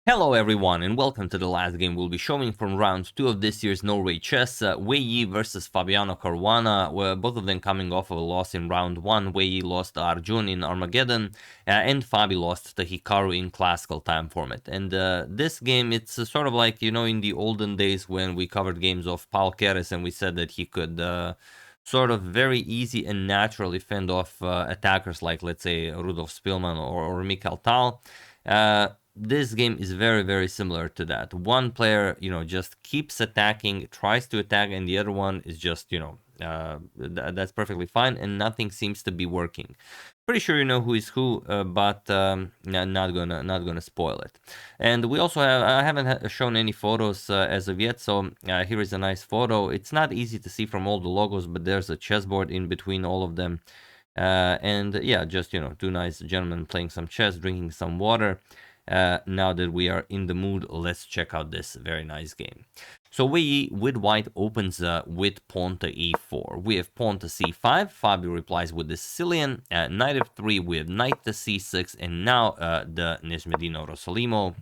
Hello everyone and welcome to the last game we'll be showing from round 2 of this year's Norway Chess. Wei Yi versus Fabiano Caruana, where both of them coming off of a loss in round 1. Wei Yi lost to Arjun in Armageddon, and Fabi lost to Hikaru in classical time format. And this game, it's sort of like, you know, in the olden days when we covered games of Paul Keres and we said that he could sort of very easy and naturally fend off attackers like, let's say, Rudolf Spielmann or Mikhail Tal. This game is very, very similar to that. One player, you know, just keeps attacking, tries to attack, and the other one is just, you know, that's perfectly fine, and nothing seems to be working. Pretty sure you know who is who, but not gonna spoil it. And we also have, I haven't shown any photos as of yet, so here is a nice photo. It's not easy to see from all the logos, but there's a chessboard in between all of them. And yeah, just, you know, two nice gentlemen playing some chess, drinking some water. Now that we are in the mood, let's check out this very nice game. So Wei Yi with white opens with pawn to e4. We have pawn to c5. Fabi replies with the Sicilian. Knight f3. We have knight to c6. And now the Nimzovich-Rossolimo,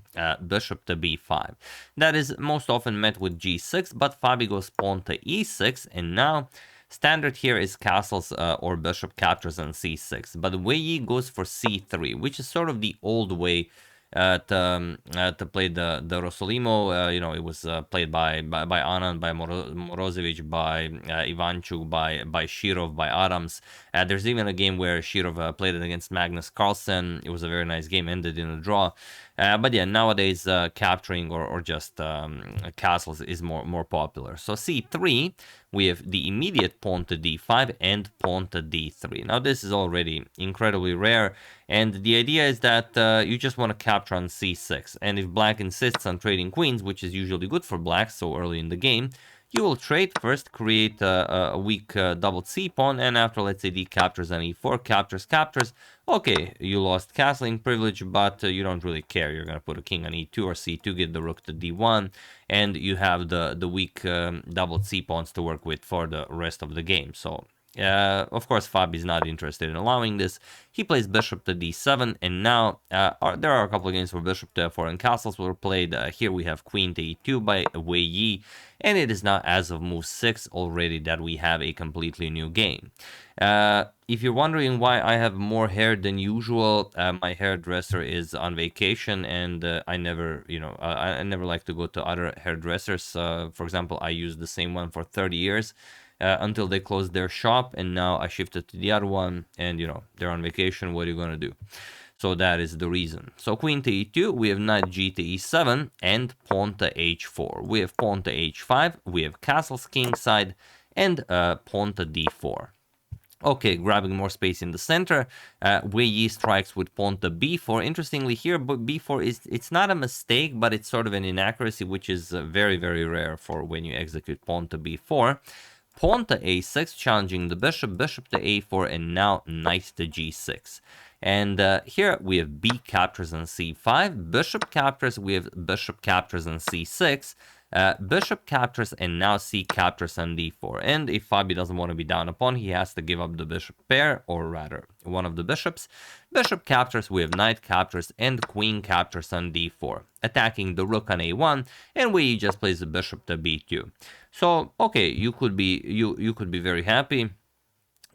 bishop to b5. That is most often met with g6, but Fabi goes pawn to e6. And now standard here is castles or bishop captures on c6. But Wei Yi goes for c3, which is sort of the old way to play the Rossolimo. You know, it was played by Anand, by Morozevich, by Ivanchuk, by Shirov, by Adams. There's even a game where Shirov played it against Magnus Carlsen. It was a very nice game, ended in a draw. But yeah, nowadays capturing or just castles is more popular. So c3, we have the immediate pawn to d5 and pawn to d3. Now this is already incredibly rare, and the idea is that you just want to capture on c6. And if black insists on trading queens, which is usually good for black so early in the game, you will trade first, create a weak doubled c-pawn, and after, let's say, d captures on e4, captures, okay, you lost castling privilege, but you don't really care. You're going to put a king on e2 or c2, get the rook to d1, and you have the weak doubled c-pawns to work with for the rest of the game. So of course, Fabi is not interested in allowing this. He plays bishop to d7, and now there are a couple of games where bishop to f4 and castles were played. Here we have queen to e2 by Wei Yi, and it is now as of move 6 already that we have a completely new game. If you're wondering why I have more hair than usual, my hairdresser is on vacation, and I never, you know, I never like to go to other hairdressers. For example, I used the same one for 30 years. Until they closed their shop, and now I shifted to the other one, and you know, they're on vacation. What are you gonna do? So that is the reason. So queen to e2, we have knight g to e7, and pawn to h4. We have pawn to h5, we have castles kingside, and pawn to d4. Okay, grabbing more space in the center. Wei Yi strikes with pawn to b4. Interestingly here, but b4 it's not a mistake, but it's sort of an inaccuracy, which is very, very rare for when you execute pawn to b4. Pawn to a6, challenging the bishop, bishop to a4, and now knight to g6. And here we have b captures on c5, bishop captures, we have bishop captures on c6, bishop captures, and now c captures on d4. And if Fabi doesn't want to be down a pawn, he has to give up the bishop pair, or rather, one of the bishops. Bishop captures, we have knight captures, and queen captures on d4, attacking the rook on a1, and we just plays the bishop to b2. So okay, you could be very happy.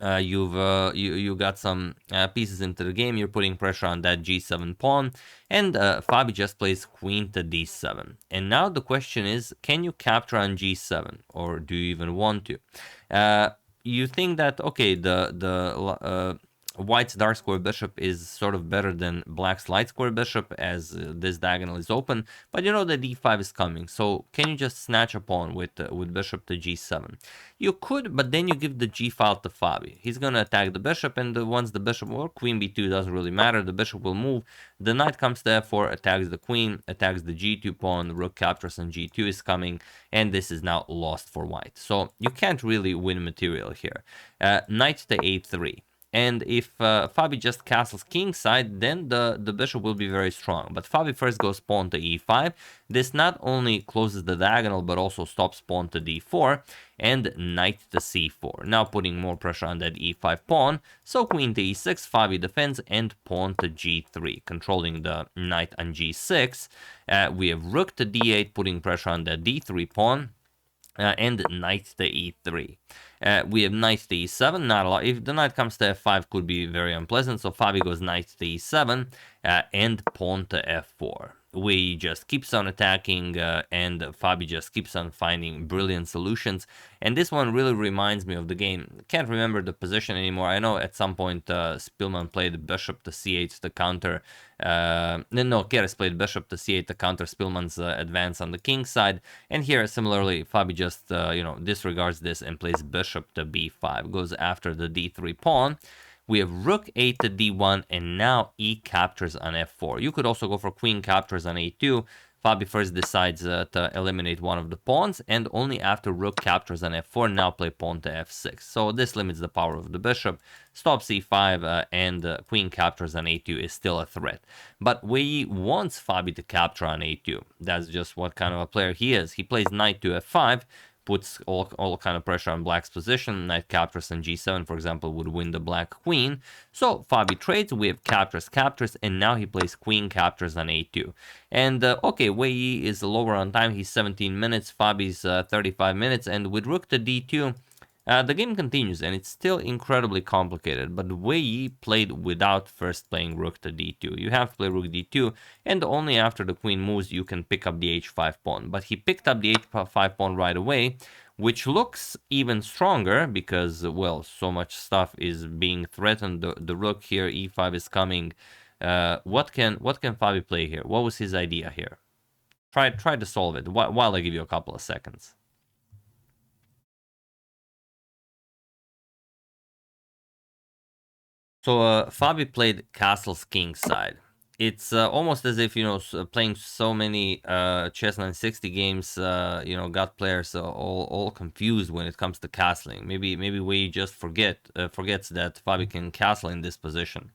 You got some pieces into the game. You're putting pressure on that g7 pawn, and Fabi just plays queen to d7. And now the question is, can you capture on g7, or do you even want to? You think that okay, the white's dark square bishop is sort of better than black's light square bishop, as this diagonal is open, but you know that d5 is coming, so can you just snatch a pawn with bishop to g7? You could, but then you give the g file to Fabi. He's gonna attack the bishop, and once the bishop, or queen b2, doesn't really matter, the bishop will move, the knight comes to f4, attacks the queen, attacks the g2 pawn, the rook captures on g2 is coming, and this is now lost for white. So you can't really win material here. Knight to a3. And if Fabi just castles kingside, then the bishop will be very strong. But Fabi first goes pawn to e5. This not only closes the diagonal, but also stops pawn to d4 and knight to c4. Now putting more pressure on that e5 pawn. So queen to e6, Fabi defends, and pawn to g3, controlling the knight on g6. We have rook to d8, putting pressure on the d3 pawn. And knight to e3. We have knight to e7, not a lot. If the knight comes to f5, could be very unpleasant. So Fabi goes knight to e7 and pawn to f4. We just keeps on attacking, and Fabi just keeps on finding brilliant solutions. And this one really reminds me of the game. Can't remember the position anymore. I know at some point Spielman played bishop to c8 to counter. No, Keres played bishop to c8 to counter Spielman's advance on the king side. And here, similarly, Fabi just disregards this and plays bishop to b5. Goes after the d3 pawn. We have rook a to d1, and now e captures on f4. You could also go for queen captures on a2. Fabi first decides to eliminate one of the pawns, and only after rook captures on f4, now play pawn to f6. So this limits the power of the bishop, stops e5, and queen captures on a2 is still a threat. But Wei wants Fabi to capture on a2. That's just what kind of a player he is. He plays knight to f5, puts all kind of pressure on black's position. Knight captures on g7, for example, would win the black queen. So Fabi trades, we have captures, and now he plays queen captures on a2. And okay, Wei is lower on time, he's 17 minutes, Fabi's 35 minutes, and with rook to d2, the game continues, and it's still incredibly complicated, but Wei played without first playing rook to d2. You have to play rook d2, and only after the queen moves you can pick up the h5 pawn. But he picked up the h5 pawn right away, which looks even stronger because, well, so much stuff is being threatened. The rook here, e5 is coming. What can Fabi play here? What was his idea here? Try to solve it while I give you a couple of seconds. So Fabi played castles kingside. It's almost as if, playing so many chess 960 games, got players all confused when it comes to castling. Maybe we just forgets that Fabi can castle in this position.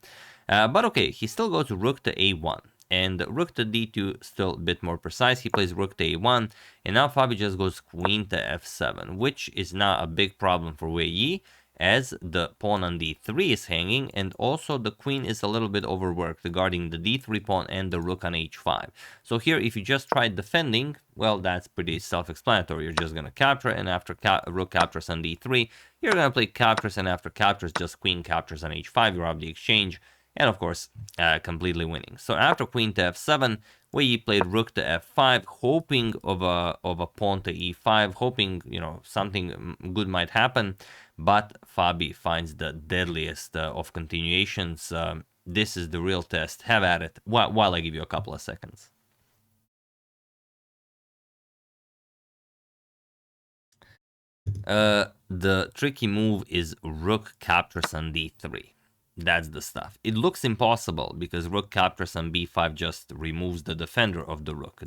But okay, he still goes rook to a1. And rook to d2 still a bit more precise. He plays rook to a1. And now Fabi just goes queen to f7, which is now a big problem for Wei Yi, as the pawn on d3 is hanging, and also the queen is a little bit overworked, guarding the d3 pawn and the rook on h5. So here, if you just try defending, well, that's pretty self-explanatory. You're just going to capture, and after rook captures on d3, you're going to play captures, and after captures, just queen captures on h5. You're off the exchange, and of course, completely winning. So after queen to f7, Wei played rook to f5, hoping of a pawn to e5, hoping, something good might happen. But Fabi finds the deadliest of continuations. This is the real test. Have at it while I give you a couple of seconds. The tricky move is rook captures on d3. That's the stuff. It looks impossible because rook captures on b5 just removes the defender of the rook.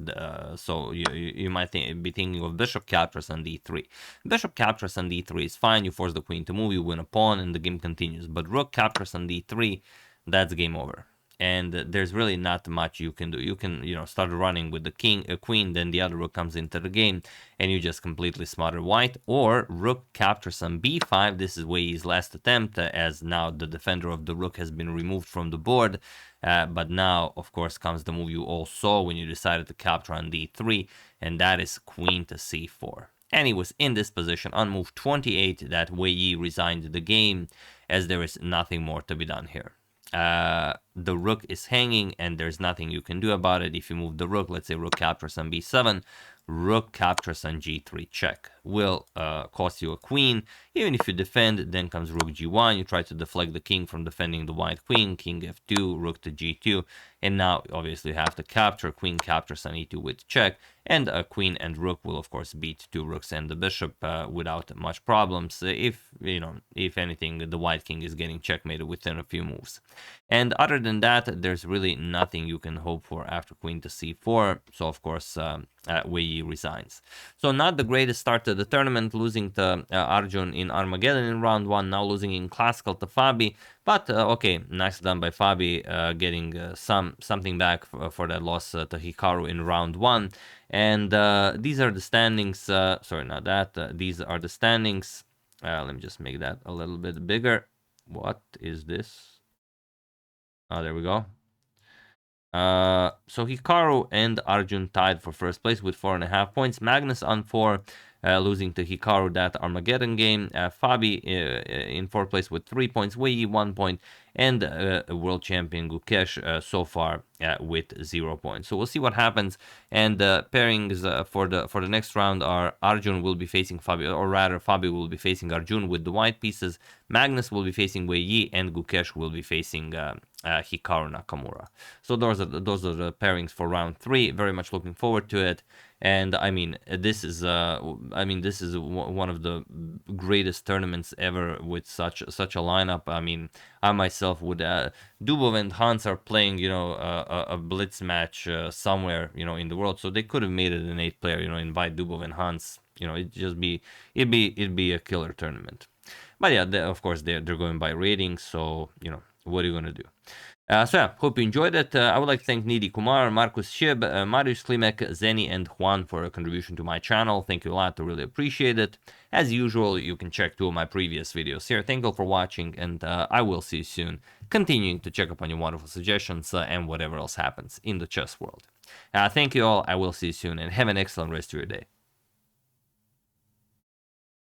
So you might be thinking of bishop captures on d3. Bishop captures on d3 is fine. You force the queen to move, you win a pawn, and the game continues. But rook captures on d3, that's game over. And there's really not much you can do. You can, start running with the queen, then the other rook comes into the game, and you just completely smother white. Or rook captures on b5. This is Wei's last attempt, as now the defender of the rook has been removed from the board. But now, of course, comes the move you all saw when you decided to capture on d3, and that is queen to c4. And he was in this position on move 28 that Wei resigned the game, as there is nothing more to be done here. The rook is hanging, and there's nothing you can do about it. If you move the rook, let's say rook captures on b7, rook captures on g3 check will cost you a queen. Even if you defend, then comes rook g1. You try to deflect the king from defending the white queen, king f2, rook to g2, and now obviously you have to capture. Queen captures on e2 with check, and a queen and rook will of course beat two rooks and the bishop without much problems. If anything, the white king is getting checkmated within a few moves. And other than that, there's really nothing you can hope for after queen to c4. So of course Wei resigns. So not the greatest start to the tournament, losing to Arjun in Armageddon in round 1, now losing in Classical to Fabi. But okay, nice done by Fabi, getting something back for that loss to Hikaru in round 1. And these are the standings. Sorry, not that. These are the standings. Let me just make that a little bit bigger. What is this? Oh, there we go. So Hikaru and Arjun tied for first place with 4.5 points. Magnus on 4, losing to Hikaru that Armageddon game. Fabi in 4th place with 3 points. Wei 1 point. And world champion Gukesh so far with 0 points. So we'll see what happens. And pairings for the next round are Arjun will be facing Fabi, or rather Fabi will be facing Arjun with the white pieces. Magnus will be facing Wei Yi, and Gukesh will be facing Hikaru Nakamura. So those are the pairings for round 3. Very much looking forward to it. And I mean, this is one of the greatest tournaments ever with such a lineup. I mean, I myself would Dubov and Hans are playing, you know, a blitz match somewhere, you know, in the world. So they could have made it an 8-player, you know, invite Dubov and Hans. You know, it'd be a killer tournament. But yeah, of course they're going by ratings. So you know, what are you gonna do? So yeah, hope you enjoyed it. I would like to thank Nidi Kumar, Markus Shib, Marius Klimek, Zeni, and Juan for a contribution to my channel. Thank you a lot, I really appreciate it. As usual, you can check 2 of my previous videos here. Thank you all for watching, and I will see you soon, continuing to check up on your wonderful suggestions and whatever else happens in the chess world. Thank you all, I will see you soon, and have an excellent rest of your day.